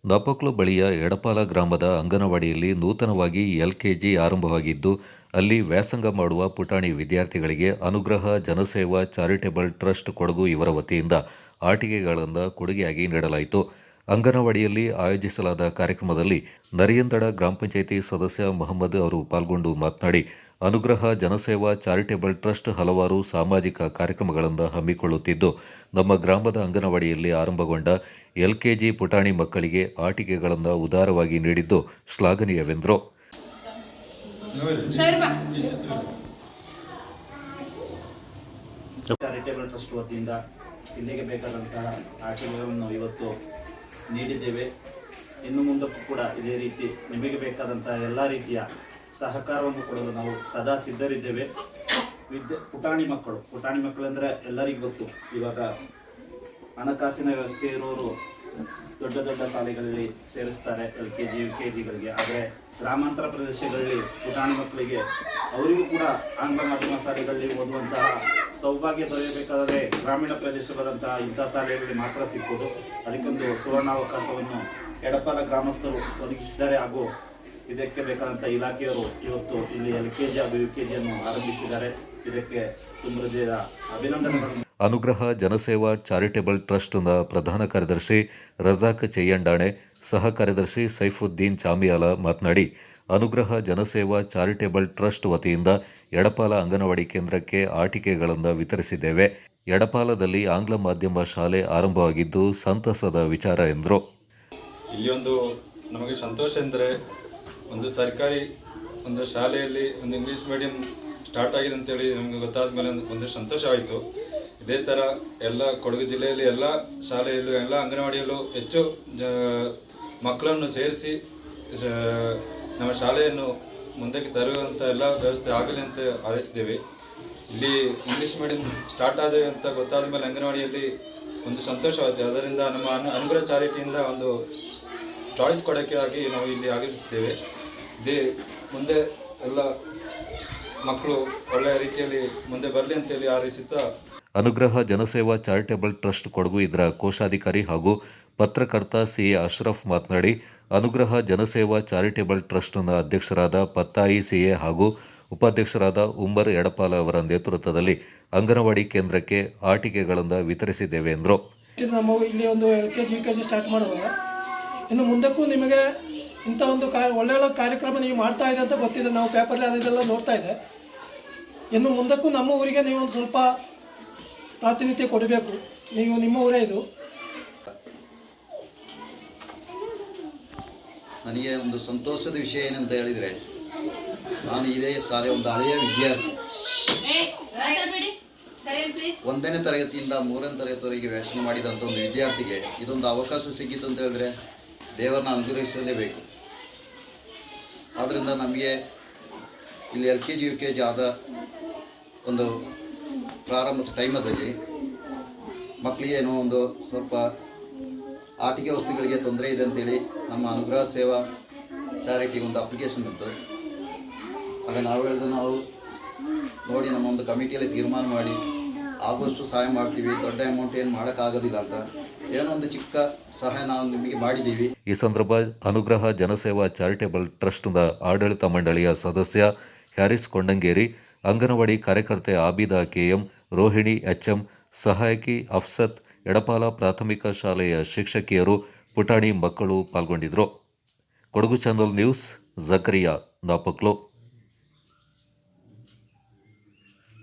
ನಾಪೋಕ್ಲು ಬಳಿಯ ಎಡಪಾಲ ಗ್ರಾಮದ ಅಂಗನವಾಡಿಯಲ್ಲಿ ನೂತನವಾಗಿ ಎಲ್ಕೆಜಿ ಆರಂಭವಾಗಿದ್ದು, ಅಲ್ಲಿ ವ್ಯಾಸಂಗ ಮಾಡುವ ಪುಟಾಣಿ ವಿದ್ಯಾರ್ಥಿಗಳಿಗೆ ಅನುಗ್ರಹ ಜನಸೇವಾ ಚಾರಿಟೇಬಲ್ ಟ್ರಸ್ಟ್ ಕೊಡಗು ಇವರ ವತಿಯಿಂದ ಆಟಿಕೆಗಳನ್ನು ಕೊಡುಗೆಯಾಗಿ ನೀಡಲಾಯಿತು. ಅಂಗನವಾಡಿಯಲ್ಲಿ ಆಯೋಜಿಸಲಾದ ಕಾರ್ಯಕ್ರಮದಲ್ಲಿ ನರಿಯಂದಡ ಗ್ರಾಮ ಪಂಚಾಯಿತಿ ಸದಸ್ಯ ಮಹಮ್ಮದ್ ಅವರು ಪಾಲ್ಗೊಂಡು ಮಾತನಾಡಿ, ಅನುಗ್ರಹ ಜನಸೇವಾ ಚಾರಿಟೇಬಲ್ ಟ್ರಸ್ಟ್ ಹಲವಾರು ಸಾಮಾಜಿಕ ಕಾರ್ಯಕ್ರಮಗಳನ್ನು ಹಮ್ಮಿಕೊಳ್ಳುತ್ತಿದ್ದು, ನಮ್ಮ ಗ್ರಾಮದ ಅಂಗನವಾಡಿಯಲ್ಲಿ ಆರಂಭಗೊಂಡ ಎಲ್ಕೆಜಿ ಪುಟಾಣಿ ಮಕ್ಕಳಿಗೆ ಆಟಿಕೆಗಳನ್ನು ಉದಾರವಾಗಿ ನೀಡಿದ್ದು ಶ್ಲಾಘನೀಯವೆಂದರು. ಚಾರಿಟೇಬಲ್ ಟ್ರಸ್ಟ್ ವತಿಯಿಂದ ಇಲ್ಲಿಗೆ ಬೇಕಾದಂತಹ ಆಟಿಕೆಗಳನ್ನು ಇವತ್ತು ನೀಡಿದ್ದೇವೆ. ಇನ್ನು ಮುಂದಕ್ಕೂ ಕೂಡ ಇದೇ ರೀತಿ ನಿಮಗೆ ಬೇಕಾದಂತಹ ಎಲ್ಲ ರೀತಿಯ ಸಹಕಾರವನ್ನು ಕೊಡಲು ನಾವು ಸದಾ ಸಿದ್ಧರಿದ್ದೇವೆ. ಪುಟಾಣಿ ಮಕ್ಕಳು ಅಂದರೆ ಎಲ್ಲರಿಗೂ ಗೊತ್ತು. ಇವಾಗ ಹಣಕಾಸಿನ ವ್ಯವಸ್ಥೆ ಇರೋರು ದೊಡ್ಡ ದೊಡ್ಡ ಶಾಲೆಗಳಲ್ಲಿ ಸೇರಿಸ್ತಾರೆ, LKG UKGಗಳಿಗೆ. ಆದರೆ ಗ್ರಾಮಾಂತರ ಪ್ರದೇಶಗಳಲ್ಲಿ ಪುಟಾಣಿ ಮಕ್ಕಳಿಗೆ ಅವರಿಗೂ ಕೂಡ ಆಂಗ್ಲ ಮಾಧ್ಯಮ ಶಾಲೆಗಳಲ್ಲಿ ಓದುವಂತಹ ಸೌಭಾಗ್ಯ ದೊರೆಯಬೇಕಾದರೆ ಗ್ರಾಮೀಣ ಪ್ರದೇಶಗಳಂತಹ ಇಂಥ ಶಾಲೆಗಳಲ್ಲಿ ಮಾತ್ರ ಸಿಗ್ಬೋದು. ಅದಕ್ಕೊಂದು ಸುವರ್ಣಾವಕಾಶವನ್ನು ಎಡಪಾಲ ಗ್ರಾಮಸ್ಥರು ಒದಗಿಸಿದ್ದಾರೆ. ಹಾಗೂ ಇದಕ್ಕೆ ಬೇಕಾದಂಥ ಇಲಾಖೆಯವರು ಇವತ್ತು ಇಲ್ಲಿ LKG ಹಾಗೂ UKGಯನ್ನು ಆರಂಭಿಸಿದ್ದಾರೆ. ಇದಕ್ಕೆ ತುಂಬ ಹೃದಯದ ಅಭಿನಂದನೆಗಳನ್ನು. ಅನುಗ್ರಹ ಜನಸೇವಾ ಚಾರಿಟೇಬಲ್ ಟ್ರಸ್ಟ್ನ ಪ್ರಧಾನ ಕಾರ್ಯದರ್ಶಿ ರಜಾಕ್ ಚೆಯ್ಯಂಡಾಣೆ, ಸಹ ಕಾರ್ಯದರ್ಶಿ ಸೈಫುದ್ದೀನ್ ಚಾಮಿಯಾಲ ಮಾತನಾಡಿ, ಅನುಗ್ರಹ ಜನಸೇವಾ ಚಾರಿಟೇಬಲ್ ಟ್ರಸ್ಟ್ ವತಿಯಿಂದ ಎಡಪಾಲ ಅಂಗನವಾಡಿ ಕೇಂದ್ರಕ್ಕೆ ಆಟಿಕೆಗಳನ್ನು ವಿತರಿಸಿದ್ದೇವೆ. ಎಡಪಾಲದಲ್ಲಿ ಆಂಗ್ಲ ಮಾಧ್ಯಮ ಶಾಲೆ ಆರಂಭವಾಗಿದ್ದು ಸಂತಸದ ವಿಚಾರ ಎಂದರು. ಇಲ್ಲಿ ನಮಗೆ ಸಂತೋಷ ಎಂದರೆ ಒಂದು ಸರ್ಕಾರಿ ಒಂದು ಶಾಲೆಯಲ್ಲಿ ಒಂದು ಇಂಗ್ಲೀಷ್ ಮೀಡಿಯಂ ಸ್ಟಾರ್ಟ್ ಆಗಿದೆ ಅಂತೇಳಿ ನಮಗೆ ಗೊತ್ತಾದ ಮೇಲೆ ಒಂದು ಸಂತೋಷವಾಯಿತು. ಇದೇ ಥರ ಎಲ್ಲ ಕೊಡಗು ಜಿಲ್ಲೆಯಲ್ಲಿ ಎಲ್ಲ ಶಾಲೆಯಲ್ಲೂ ಎಲ್ಲ ಅಂಗನವಾಡಿಯಲ್ಲೂ ಹೆಚ್ಚು ಮಕ್ಕಳನ್ನು ಸೇರಿಸಿ ನಮ್ಮ ಶಾಲೆಯನ್ನು ಮುಂದಕ್ಕೆ ತರುವಂಥ ಎಲ್ಲ ವ್ಯವಸ್ಥೆ ಆಗಲಿ ಅಂತ ಹಾರೈಸಿದ್ದೇವೆ. ಇಲ್ಲಿ ಇಂಗ್ಲೀಷ್ ಮೀಡಿಯಂ ಸ್ಟಾರ್ಟ್ ಆದ ಅಂತ ಗೊತ್ತಾದ ಮೇಲೆ ಅಂಗನವಾಡಿಯಲ್ಲಿ ಒಂದು ಸಂತೋಷವಾಯಿತು. ಅದರಿಂದ ನಮ್ಮ ಅನುಗ್ರಹ ಚಾರಿಟಿಯಿಂದ ಒಂದು ಚಾಯ್ಸ್ ಕೊಡೋಕ್ಕೆ ಆಗಿ ನಾವು ಇಲ್ಲಿ ಆಗಮಿಸಿದ್ದೇವೆ. ಇದೇ ಮುಂದೆ ಎಲ್ಲ ಮಕ್ಕಳು ಒಳ್ಳೆಯ ರೀತಿಯಲ್ಲಿ ಮುಂದೆ ಬರಲಿ ಅಂತೇಳಿ ಹಾರೈಸುತ್ತಾ, ಅನುಗ್ರಹ ಜನಸೇವಾ ಚಾರಿಟೇಬಲ್ ಟ್ರಸ್ಟ್ ಕೊಡಗು ಇದರ ಕೋಶಾಧಿಕಾರಿ ಹಾಗೂ ಪತ್ರಕರ್ತ CA ಅಶ್ರಫ್ ಮಾತನಾಡಿ, ಅನುಗ್ರಹ ಜನಸೇವಾ ಚಾರಿಟೇಬಲ್ ಟ್ರಸ್ಟ್ನ ಅಧ್ಯಕ್ಷರಾದ ಪತ್ತಾಯಿ CA ಹಾಗೂ ಉಪಾಧ್ಯಕ್ಷರಾದ ಉಮ್ಮರ್ ಎಡಪಾಲ ಅವರ ನೇತೃತ್ವದಲ್ಲಿ ಅಂಗನವಾಡಿ ಕೇಂದ್ರಕ್ಕೆ ಆಟಿಕೆಗಳನ್ನು ವಿತರಿಸಿದ್ದೇವೆ ಎಂದರು. ನಮ್ಮ ಇಲ್ಲಿ ಒಂದು LKG UKG ಸ್ಟಾರ್ಟ್ ಮಾಡುವಾಗ ಇನ್ನು ಮುಂದಕ್ಕೂ ನಿಮಗೆ ಇಂಥ ಒಂದು ಒಳ್ಳೆಯ ಕಾರ್ಯಕ್ರಮ ನೀವು ಮಾಡ್ತಾ ಇದೆ ಅಂತ ಗೊತ್ತಿದೆ. ನಾವು ಪೇಪರ್ಲಿ ಅದೆಲ್ಲ ನೋಡ್ತಾ ಇದೆ. ಇನ್ನು ಮುಂದಕ್ಕೂ ನಮ್ಮ ಊರಿಗೆ ನೀವು ಒಂದು ಸ್ವಲ್ಪ ಪ್ರಾತಿನಿಧ್ಯ ಕೊಡಬೇಕು. ನೀವು ನಿಮ್ಮ ಊರೇ ಇದು. ನನಗೆ ಒಂದು ಸಂತೋಷದ ವಿಷಯ ಏನಂತ ಹೇಳಿದರೆ, ನಾನು ಇದೇ ಶಾಲೆ ಒಂದು ಹಳೆಯ ವಿದ್ಯಾರ್ಥಿ. 1ನೇ ತರಗತಿಯಿಂದ 3ನೇ ತರಗತಿವರೆಗೆ ವ್ಯಾಸಂಗ ಮಾಡಿದಂಥ ಒಂದು ವಿದ್ಯಾರ್ಥಿಗೆ ಇದೊಂದು ಅವಕಾಶ ಸಿಕ್ಕಿತು ಅಂತ ಹೇಳಿದ್ರೆ ದೇವರನ್ನ ಅನುಗ್ರಹಿಸಲೇಬೇಕು. ಆದ್ದರಿಂದ ನಮಗೆ ಇಲ್ಲಿ LKG UKG ಆದ ಒಂದು ಪ್ರಾರಂಭದ ಟೈಮಲ್ಲಿ ಮಕ್ಕಳಿಗೆ ಏನೋ ಒಂದು ಸ್ವಲ್ಪ ಆಟಿಕೆ ವಸ್ತುಗಳಿಗೆ ತೊಂದರೆ ಇದೆ ಅಂತೇಳಿ ನಮ್ಮ ಅನುಗ್ರಹ ಸೇವಾ ಚಾರಿಟಿಗೆ ಒಂದು ಅಪ್ಲಿಕೇಶನ್ ಇತ್ತು. ಆಗ ನಾವು ನೋಡಿ ನಮ್ಮ ಒಂದು ಕಮಿಟಿಯಲ್ಲಿ ತೀರ್ಮಾನ ಮಾಡಿ ಆಗುವಷ್ಟು ಸಹಾಯ ಮಾಡ್ತೀವಿ, ದೊಡ್ಡ ಅಮೌಂಟ್ ಏನು ಮಾಡೋಕ್ಕಾಗೋದಿಲ್ಲ ಅಂತ ಏನೋ ಒಂದು ಚಿಕ್ಕ ಸಹಾಯ ನಾವು ನಿಮಗೆ ಮಾಡಿದ್ದೀವಿ. ಈ ಸಂದರ್ಭ ಅನುಗ್ರಹ ಜನಸೇವಾ ಚಾರಿಟೇಬಲ್ ಟ್ರಸ್ಟ್ನ ಆಡಳಿತ ಮಂಡಳಿಯ ಸದಸ್ಯ ಹ್ಯಾರಿಸ್ ಕೊಂಡಂಗೇರಿ, ಅಂಗನವಾಡಿ ಕಾರ್ಯಕರ್ತೆ ಆಬಿದಾ KM, ರೋಹಿಣಿ HM, ಸಹಾಯಕಿ ಅಫ್ಸತ್, ಎಡಪಾಲ ಪ್ರಾಥಮಿಕ ಶಾಲೆಯ ಶಿಕ್ಷಕಿಯರು, ಪುಟಾಣಿ ಮಕ್ಕಳು ಪಾಲ್ಗೊಂಡಿದ್ದರು. Kodagu channel news, Zakariya, Napoklu.